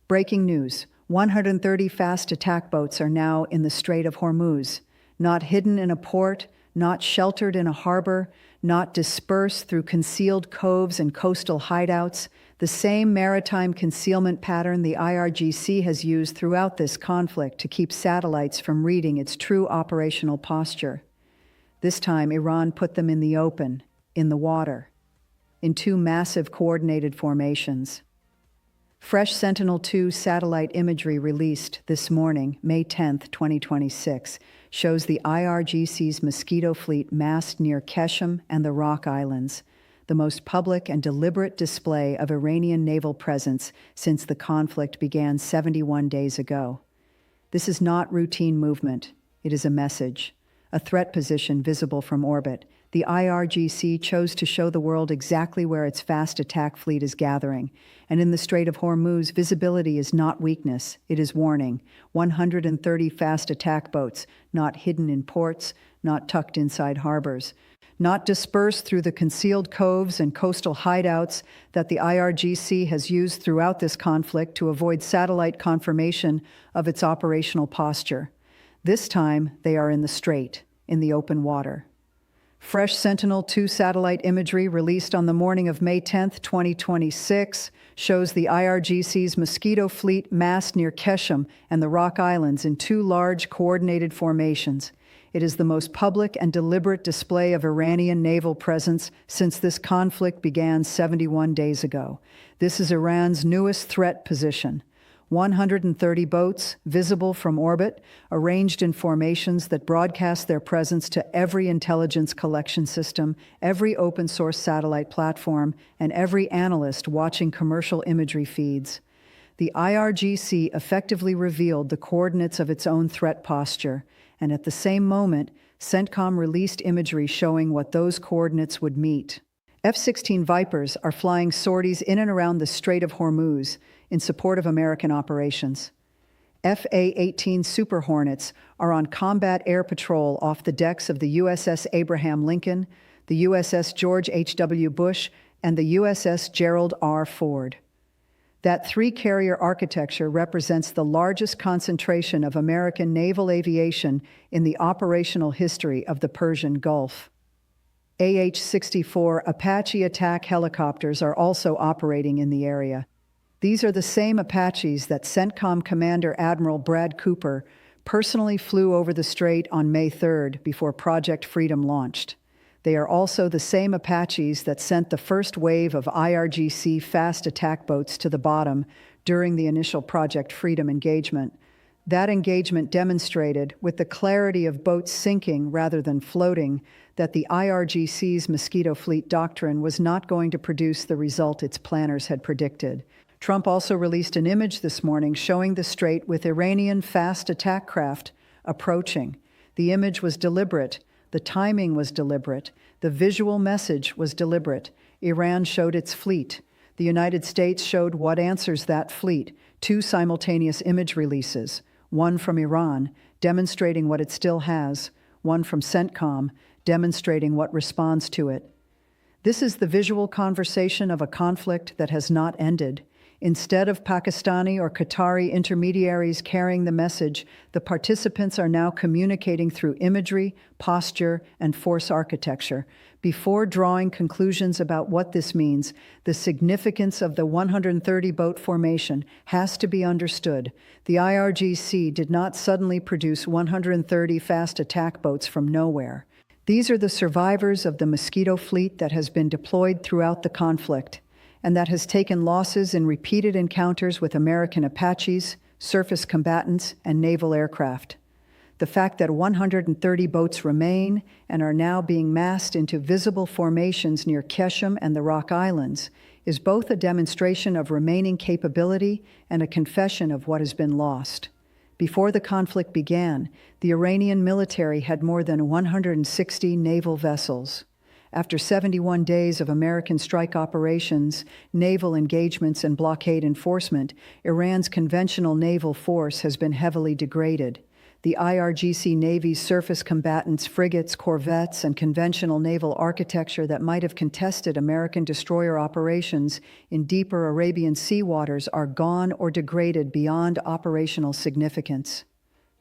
Breaking news. 130 fast attack boats are now in the Strait of Hormuz, not hidden in a port, not sheltered in a harbor, not dispersed through concealed coves and coastal hideouts, the same maritime concealment pattern the IRGC has used throughout this conflict to keep satellites from reading its true operational posture. This time, Iran put them in the open, in the water, in two massive coordinated formations. Fresh Sentinel-2 satellite imagery released this morning, May 10, 2026, shows the IRGC's Mosquito fleet massed near Keshem and the Rock Islands, the most public and deliberate display of Iranian naval presence since the conflict began 71 days ago. This is not routine movement. It is a message, a threat position visible from orbit. The IRGC chose to show the world exactly where its fast attack fleet is gathering, and in the Strait of Hormuz, visibility is not weakness, it is warning. 130 fast attack boats, not hidden in ports, not tucked inside harbors, not dispersed through the concealed coves and coastal hideouts that the IRGC has used throughout this conflict to avoid satellite confirmation of its operational posture. This time, they are in the strait, in the open water. Fresh Sentinel-2 satellite imagery released on the morning of May 10, 2026, shows the IRGC's Mosquito fleet massed near Keshem and the Rock Islands in two large coordinated formations. It is the most public and deliberate display of Iranian naval presence since this conflict began 71 days ago. This is Iran's newest threat position. 130 boats, visible from orbit, arranged in formations that broadcast their presence to every intelligence collection system, every open-source satellite platform, and every analyst watching commercial imagery feeds. The IRGC effectively revealed the coordinates of its own threat posture, and at the same moment, CENTCOM released imagery showing what those coordinates would meet. F-16 Vipers are flying sorties in and around the Strait of Hormuz in support of American operations. FA-18 Super Hornets are on combat air patrol off the decks of the USS Abraham Lincoln, the USS George H.W. Bush, and the USS Gerald R. Ford. That three-carrier architecture represents the largest concentration of American naval aviation in the operational history of the Persian Gulf. AH-64 Apache attack helicopters are also operating in the area. These are the same Apaches that CENTCOM Commander Admiral Brad Cooper personally flew over the strait on May 3rd before Project Freedom launched. They are also the same Apaches that sent the first wave of IRGC fast attack boats to the bottom during the initial Project Freedom engagement. That engagement demonstrated, with the clarity of boats sinking rather than floating, that the IRGC's Mosquito fleet doctrine was not going to produce the result its planners had predicted. Trump also released an image this morning showing the strait with Iranian fast attack craft approaching. The image was deliberate. The timing was deliberate. The visual message was deliberate. Iran showed its fleet. The United States showed what answers that fleet. Two simultaneous image releases, one from Iran, demonstrating what it still has, one from CENTCOM, demonstrating what responds to it. This is the visual conversation of a conflict that has not ended. Instead of Pakistani or Qatari intermediaries carrying the message, the participants are now communicating through imagery, posture, and force architecture. Before drawing conclusions about what this means, the significance of the 130-boat formation has to be understood. The IRGC did not suddenly produce 130 fast attack boats from nowhere. These are the survivors of the Mosquito fleet that has been deployed throughout the conflict, and that has taken losses in repeated encounters with American Apaches, surface combatants, and naval aircraft. The fact that 130 boats remain and are now being massed into visible formations near Keshem and the Rock Islands is both a demonstration of remaining capability and a confession of what has been lost. Before the conflict began, the Iranian military had more than 160 naval vessels. After 71 days of American strike operations, naval engagements, and blockade enforcement, Iran's conventional naval force has been heavily degraded. The IRGC Navy's surface combatants, frigates, corvettes, and conventional naval architecture that might have contested American destroyer operations in deeper Arabian sea waters are gone or degraded beyond operational significance.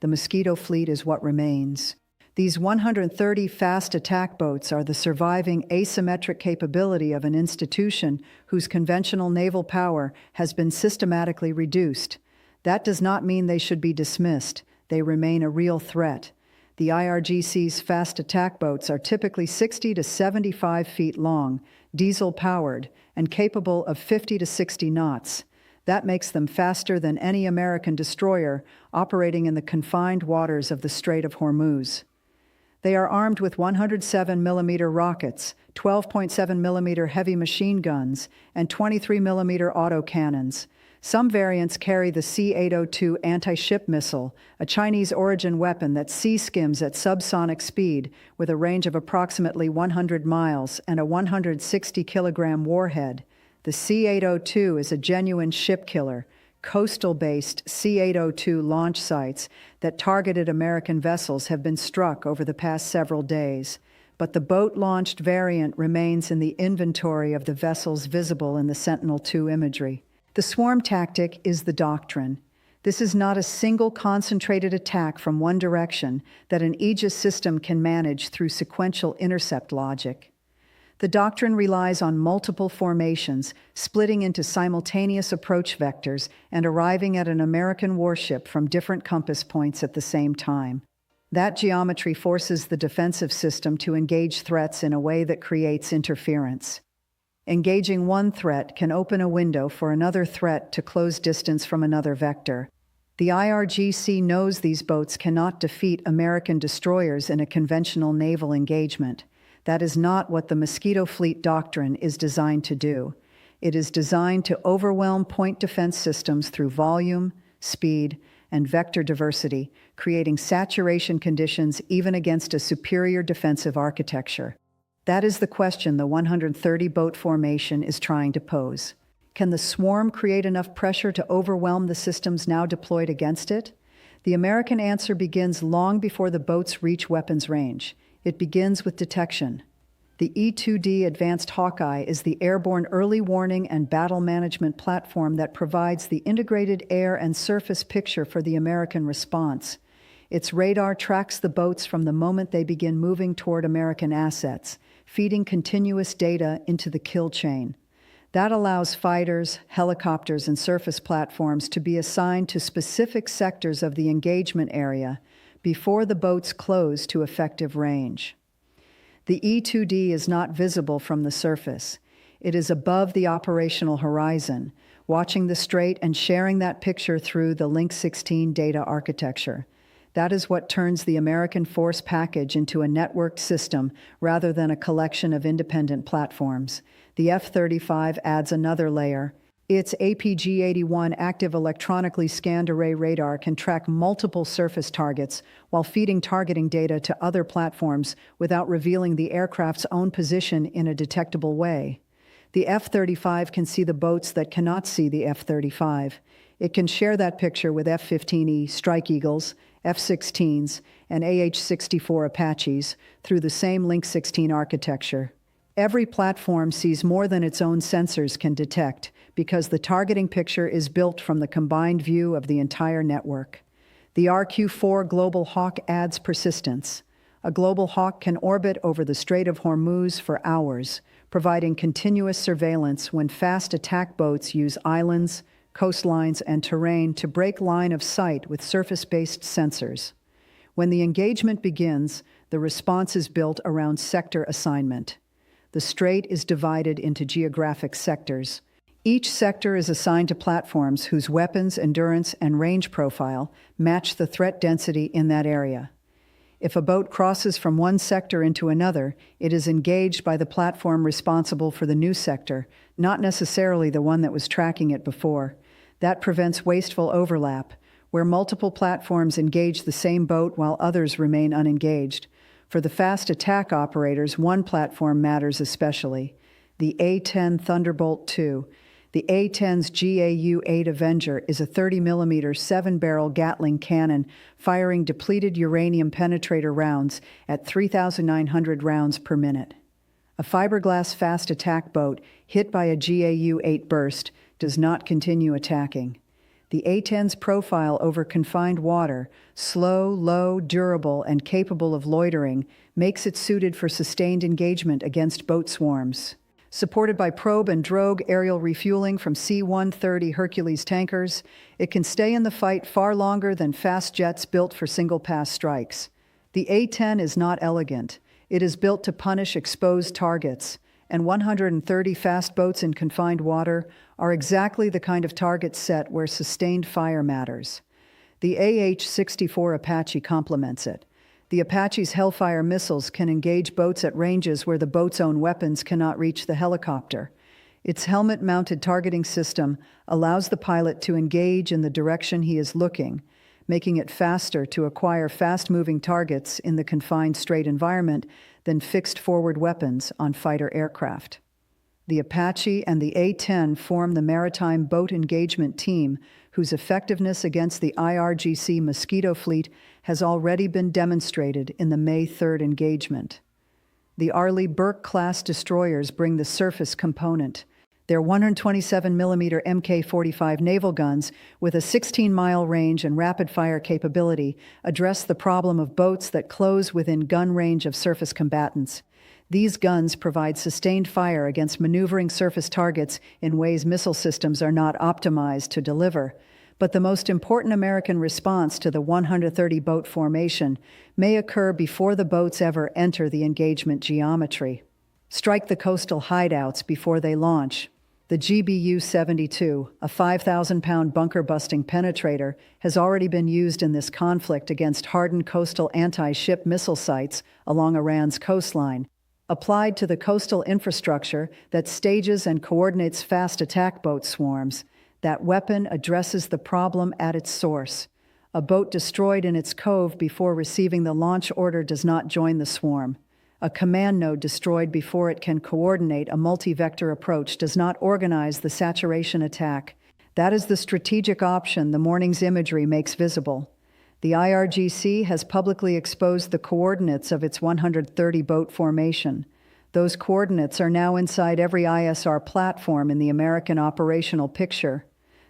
The Mosquito fleet is what remains. These 130 fast attack boats are the surviving asymmetric capability of an institution whose conventional naval power has been systematically reduced. That does not mean they should be dismissed. They remain a real threat. The IRGC's fast attack boats are typically 60 to 75 feet long, diesel-powered, and capable of 50 to 60 knots. That makes them faster than any American destroyer operating in the confined waters of the Strait of Hormuz. They are armed with 107mm rockets, 12.7mm heavy machine guns, and 23mm autocannons. Some variants carry the C-802 anti-ship missile, a Chinese-origin weapon that sea-skims at subsonic speed with a range of approximately 100 miles and a 160-kilogram warhead. The C-802 is a genuine ship killer, coastal-based C-802 launch sites that targeted American vessels have been struck over the past several days, but the boat-launched variant remains in the inventory of the vessels visible in the Sentinel-2 imagery. The swarm tactic is the doctrine. This is not a single concentrated attack from one direction that an Aegis system can manage through sequential intercept logic. The doctrine relies on multiple formations, splitting into simultaneous approach vectors and arriving at an American warship from different compass points at the same time. That geometry forces the defensive system to engage threats in a way that creates interference. Engaging one threat can open a window for another threat to close distance from another vector. The IRGC knows these boats cannot defeat American destroyers in a conventional naval engagement. That is not what the Mosquito Fleet doctrine is designed to do. It is designed to overwhelm point defense systems through volume, speed, and vector diversity, creating saturation conditions even against a superior defensive architecture. That is the question the 130-boat formation is trying to pose. Can the swarm create enough pressure to overwhelm the systems now deployed against it? The American answer begins long before the boats reach weapons range. It begins with detection. The E-2D Advanced Hawkeye is the airborne early warning and battle management platform that provides the integrated air and surface picture for the American response. Its radar tracks the boats from the moment they begin moving toward American assets, feeding continuous data into the kill chain. That allows fighters, helicopters, and surface platforms to be assigned to specific sectors of the engagement area before the boats close to effective range. The E-2D is not visible from the surface. It is above the operational horizon, watching the strait and sharing that picture through the Link 16 data architecture. That is what turns the American force package into a networked system rather than a collection of independent platforms. The F-35 adds another layer. Its APG-81 active electronically scanned array radar can track multiple surface targets while feeding targeting data to other platforms without revealing the aircraft's own position in a detectable way. The F-35 can see the boats that cannot see the F-35. It can share that picture with F-15E Strike Eagles, F-16s, and AH-64 Apaches through the same Link 16 architecture. Every platform sees more than its own sensors can detect because the targeting picture is built from the combined view of the entire network. The RQ-4 Global Hawk adds persistence. A Global Hawk can orbit over the Strait of Hormuz for hours, providing continuous surveillance when fast attack boats use islands, coastlines, and terrain to break line of sight with surface-based sensors. When the engagement begins, the response is built around sector assignment. The strait is divided into geographic sectors. Each sector is assigned to platforms whose weapons, endurance, and range profile match the threat density in that area. If a boat crosses from one sector into another, it is engaged by the platform responsible for the new sector, not necessarily the one that was tracking it before. That prevents wasteful overlap, where multiple platforms engage the same boat while others remain unengaged. For the fast attack operators, one platform matters especially, the A-10 Thunderbolt II. The A-10's GAU-8 Avenger is a 30mm 7-barrel Gatling cannon firing depleted uranium penetrator rounds at 3,900 rounds per minute. A fiberglass fast attack boat hit by a GAU-8 burst does not continue attacking. The A-10's profile over confined water, slow, low, durable, and capable of loitering, makes it suited for sustained engagement against boat swarms. Supported by probe and drogue aerial refueling from C-130 Hercules tankers, it can stay in the fight far longer than fast jets built for single-pass strikes. The A-10 is not elegant. It is built to punish exposed targets, and 130 fast boats in confined water are exactly the kind of target set where sustained fire matters. The AH-64 Apache complements it. The Apache's Hellfire missiles can engage boats at ranges where the boat's own weapons cannot reach the helicopter. Its helmet-mounted targeting system allows the pilot to engage in the direction he is looking, making it faster to acquire fast-moving targets in the confined strait environment than fixed forward weapons on fighter aircraft. The Apache and the A-10 form the maritime boat engagement team whose effectiveness against the IRGC Mosquito fleet has already been demonstrated in the May 3rd engagement. The Arleigh Burke-class destroyers bring the surface component. Their 127mm Mk-45 naval guns, with a 16-mile range and rapid-fire capability, address the problem of boats that close within gun range of surface combatants. These guns provide sustained fire against maneuvering surface targets in ways missile systems are not optimized to deliver. But the most important American response to the 130-boat formation may occur before the boats ever enter the engagement geometry. Strike the coastal hideouts before they launch. The GBU-72, a 5,000-pound bunker-busting penetrator, has already been used in this conflict against hardened coastal anti-ship missile sites along Iran's coastline. Applied to the coastal infrastructure that stages and coordinates fast attack boat swarms, that weapon addresses the problem at its source. A boat destroyed in its cove before receiving the launch order does not join the swarm. A command node destroyed before it can coordinate a multi-vector approach does not organize the saturation attack. That is the strategic option the morning's imagery makes visible. The IRGC has publicly exposed the coordinates of its 130-boat formation. Those coordinates are now inside every ISR platform in the American operational picture.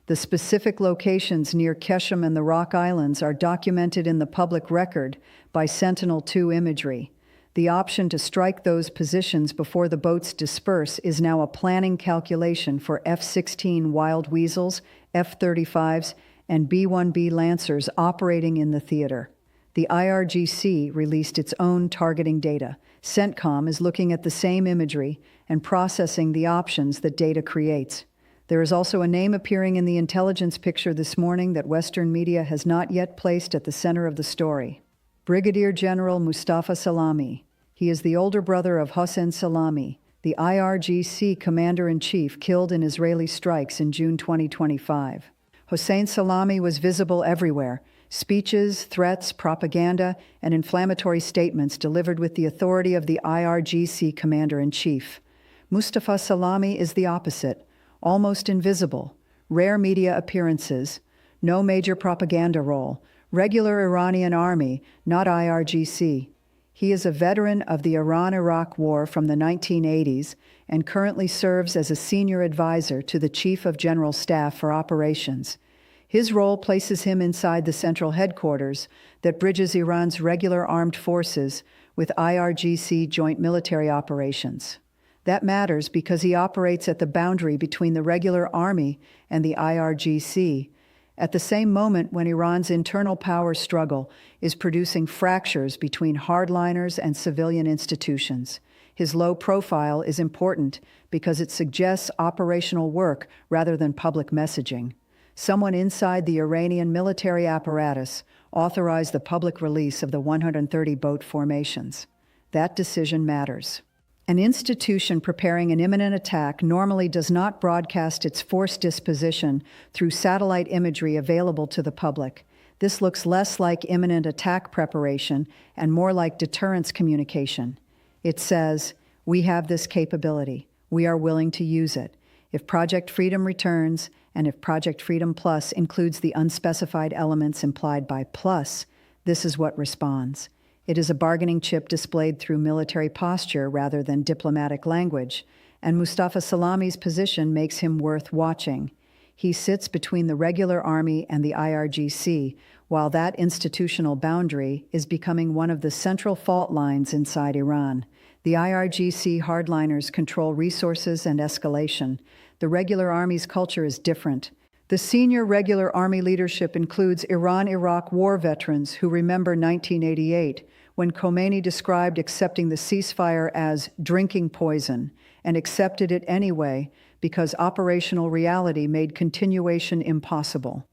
The specific locations near Keshem and the Rock Islands are documented in the public record by Sentinel-2 imagery. The option to strike those positions before the boats disperse is now a planning calculation for F-16 Wild Weasels, F-35s, and B-1B Lancers operating in the theater. The IRGC released its own targeting data. CENTCOM is looking at the same imagery and processing the options that data creates. There is also a name appearing in the intelligence picture this morning that Western media has not yet placed at the center of the story. Brigadier General Mustafa Salami. He is the older brother of Hossein Salami, the IRGC commander-in-chief killed in Israeli strikes in June 2025. Hossein Salami was visible everywhere. Speeches, threats, propaganda, and inflammatory statements delivered with the authority of the IRGC commander-in-chief. Mustafa Salami is the opposite, almost invisible. Rare media appearances, no major propaganda role, regular Iranian army, not IRGC. He is a veteran of the Iran-Iraq War from the 1980s and currently serves as a senior advisor to the Chief of General Staff for Operations. His role places him inside the central headquarters that bridges Iran's regular armed forces with IRGC joint military operations. That matters because he operates at the boundary between the regular army and the IRGC, at the same moment when Iran's internal power struggle is producing fractures between hardliners and civilian institutions. His low profile is important because it suggests operational work rather than public messaging. Someone inside the Iranian military apparatus authorized the public release of the 130 boat formations. That decision matters. An institution preparing an imminent attack normally does not broadcast its force disposition through satellite imagery available to the public. This looks less like imminent attack preparation and more like deterrence communication. It says, "We have this capability. We are willing to use it." If Project Freedom returns, and if Project Freedom Plus includes the unspecified elements implied by plus, this is what responds. It is a bargaining chip displayed through military posture rather than diplomatic language, and Mustafa Salami's position makes him worth watching. He sits between the regular army and the IRGC, while that institutional boundary is becoming one of the central fault lines inside Iran. The IRGC hardliners control resources and escalation. The regular army's culture is different. The senior regular army leadership includes Iran-Iraq war veterans who remember 1988, when Khomeini described accepting the ceasefire as drinking poison, and accepted it anyway because operational reality made continuation impossible.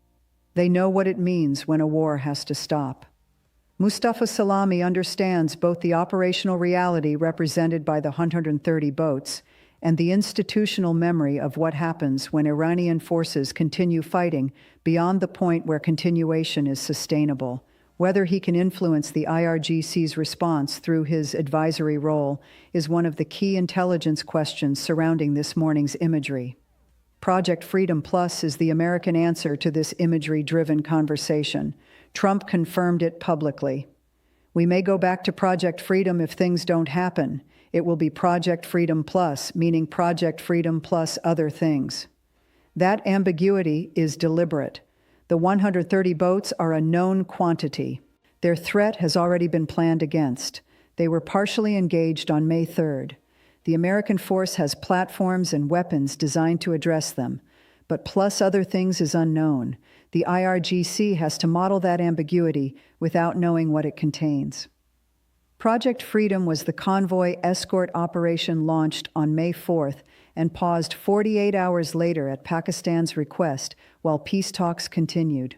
They know what it means when a war has to stop. Mustafa Salami understands both the operational reality represented by the 130 boats and the institutional memory of what happens when Iranian forces continue fighting beyond the point where continuation is sustainable. Whether he can influence the IRGC's response through his advisory role is one of the key intelligence questions surrounding this morning's imagery. Project Freedom Plus is the American answer to this imagery-driven conversation. Trump confirmed it publicly. We may go back to Project Freedom if things don't happen. It will be Project Freedom Plus, meaning Project Freedom plus other things. That ambiguity is deliberate. The 130 boats are a known quantity. Their threat has already been planned against. They were partially engaged on May 3rd. The American force has platforms and weapons designed to address them, but plus other things is unknown. The IRGC has to model that ambiguity without knowing what it contains. Project Freedom was the convoy escort operation launched on May 4th and paused 48 hours later at Pakistan's request while peace talks continued.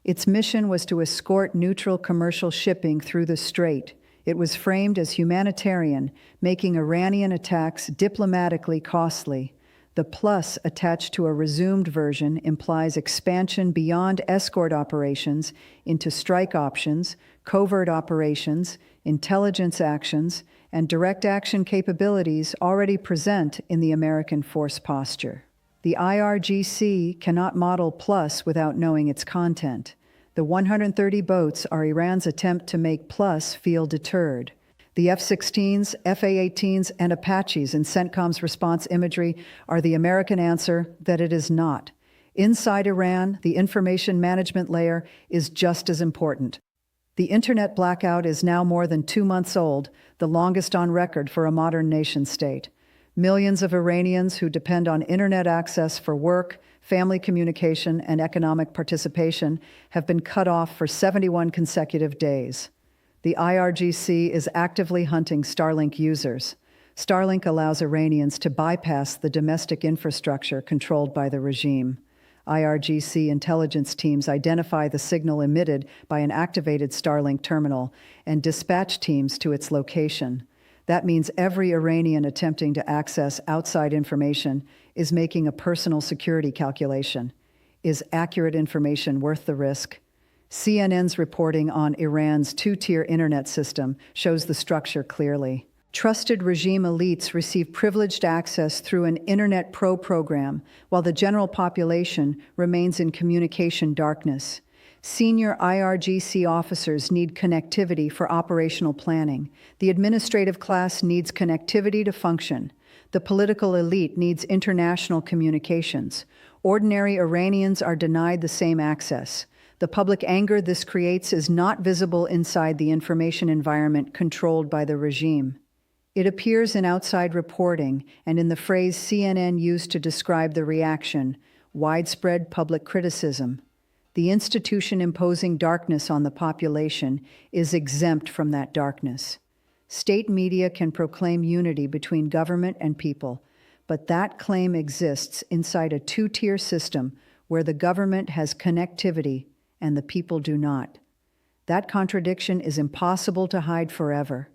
Its mission was to escort neutral commercial shipping through the strait. It was framed as humanitarian, making Iranian attacks diplomatically costly. The plus attached to a resumed version implies expansion beyond escort operations into strike options, covert operations, intelligence actions, and direct action capabilities already present in the American force posture. The IRGC cannot model plus without knowing its content. The 130 boats are Iran's attempt to make plus feel deterred. The F-16s, F-A-18s, and Apaches in CENTCOM's response imagery are the American answer that it is not. Inside Iran, the information management layer is just as important. The internet blackout is now more than 2 months old, the longest on record for a modern nation-state. Millions of Iranians who depend on internet access for work, family communication, and economic participation have been cut off for 71 consecutive days. The IRGC is actively hunting Starlink users. Starlink allows Iranians to bypass the domestic infrastructure controlled by the regime. IRGC intelligence teams identify the signal emitted by an activated Starlink terminal and dispatch teams to its location. That means every Iranian attempting to access outside information is making a personal security calculation. Is accurate information worth the risk? CNN's reporting on Iran's two-tier internet system shows the structure clearly. Trusted regime elites receive privileged access through an Internet Pro program, while the general population remains in communication darkness. Senior IRGC officers need connectivity for operational planning. The administrative class needs connectivity to function. The political elite needs international communications. Ordinary Iranians are denied the same access. The public anger this creates is not visible inside the information environment controlled by the regime. It appears in outside reporting and in the phrase CNN used to describe the reaction, widespread public criticism. The institution imposing darkness on the population is exempt from that darkness. State media can proclaim unity between government and people, but that claim exists inside a two-tier system where the government has connectivity and the people do not. That contradiction is impossible to hide forever.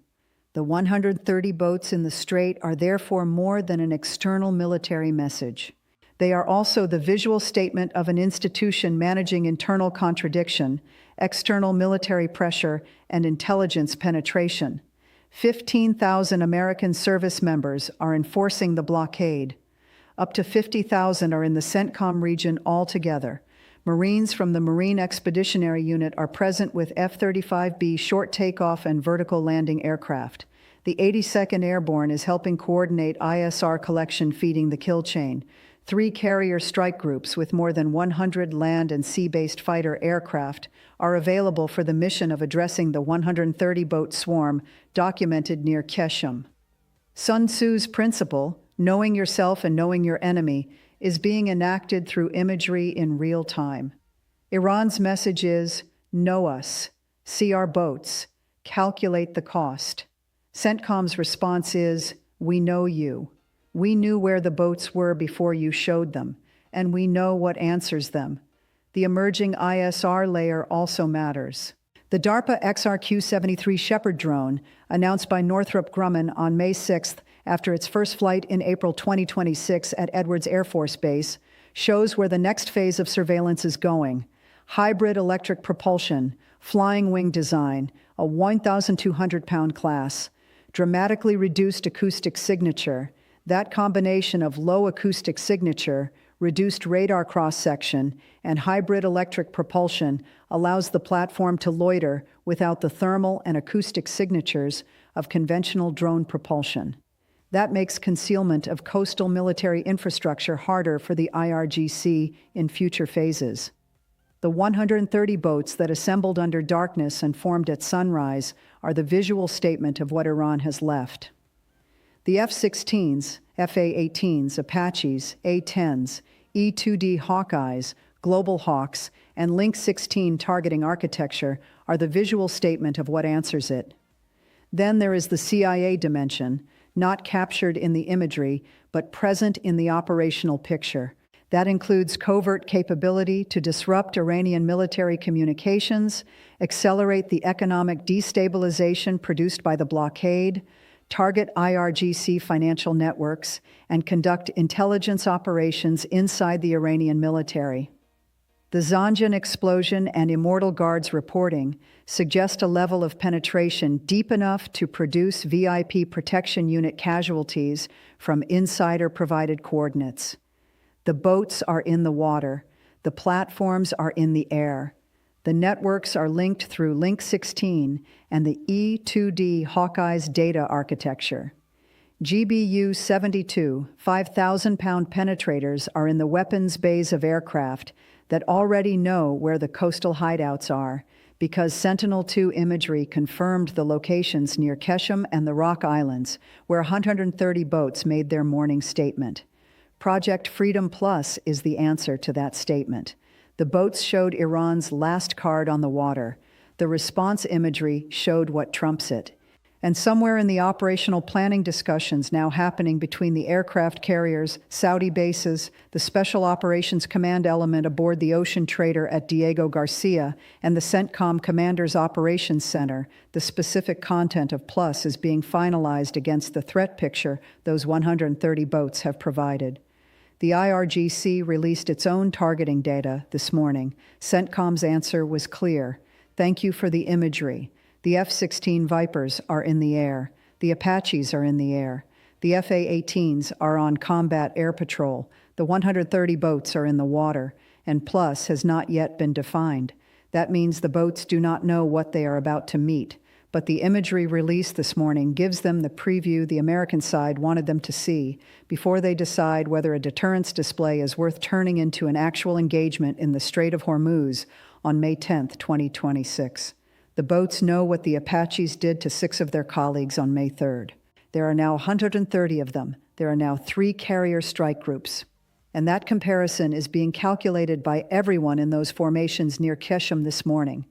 The 130 boats in the strait are therefore more than an external military message. They are also the visual statement of an institution managing internal contradiction, external military pressure, and intelligence penetration. 15,000 American service members are enforcing the blockade. Up to 50,000 are in the CENTCOM region altogether. Marines from the Marine Expeditionary Unit are present with F-35B short takeoff and vertical landing aircraft. The 82nd Airborne is helping coordinate ISR collection feeding the kill chain. 3 carrier strike groups with more than 100 land and sea-based fighter aircraft are available for the mission of addressing the 130-boat swarm documented near Keshem. Sun Tzu's principle, knowing yourself and knowing your enemy, is being enacted through imagery in real time. Iran's message is, know us, see our boats, calculate the cost. CENTCOM's response is, we know you. We knew where the boats were before you showed them, and we know what answers them. The emerging ISR layer also matters. The DARPA XRQ-73 Shepherd drone, announced by Northrop Grumman on May 6th after its first flight in April 2026 at Edwards Air Force Base, shows where the next phase of surveillance is going. Hybrid electric propulsion, flying wing design, a 1,200-pound class, dramatically reduced acoustic signature. That combination of low acoustic signature, reduced radar cross-section, and hybrid electric propulsion allows the platform to loiter without the thermal and acoustic signatures of conventional drone propulsion. That makes concealment of coastal military infrastructure harder for the IRGC in future phases. The 130 boats that assembled under darkness and formed at sunrise are the visual statement of what Iran has left. The F-16s, FA-18s, Apaches, A-10s, E-2D Hawkeyes, Global Hawks, and Link 16 targeting architecture are the visual statement of what answers it. Then there is the CIA dimension, not captured in the imagery, but present in the operational picture. That includes covert capability to disrupt Iranian military communications, accelerate the economic destabilization produced by the blockade, target IRGC financial networks, and conduct intelligence operations inside the Iranian military. The Zanjan explosion and Immortal Guard's reporting suggest a level of penetration deep enough to produce VIP protection unit casualties from insider-provided coordinates. The boats are in the water. The platforms are in the air. The networks are linked through Link 16 and the E-2D Hawkeye's data architecture. GBU-72 5,000-pound penetrators are in the weapons bays of aircraft that already know where the coastal hideouts are, because Sentinel-2 imagery confirmed the locations near Keshem and the Rock Islands, where 130 boats made their morning statement. Project Freedom Plus is the answer to that statement. The boats showed Iran's last card on the water. The response imagery showed what trumps it. And somewhere in the operational planning discussions now happening between the aircraft carriers, Saudi bases, the Special Operations Command element aboard the Ocean Trader at Diego Garcia, and the CENTCOM Commander's Operations Center, the specific content of Plus is being finalized against the threat picture those 130 boats have provided. The IRGC released its own targeting data this morning. CENTCOM's answer was clear. Thank you for the imagery. The F-16 Vipers are in the air. The Apaches are in the air. The FA-18s are on combat air patrol. The 130 boats are in the water, and Plus has not yet been defined. That means the boats do not know what they are about to meet. But the imagery released this morning gives them the preview the American side wanted them to see before they decide whether a deterrence display is worth turning into an actual engagement in the Strait of Hormuz on May 10, 2026. The boats know what the Apaches did to 6 of their colleagues on May 3rd. There are now 130 of them. There are now 3 carrier strike groups. And that comparison is being calculated by everyone in those formations near Keshem this morning.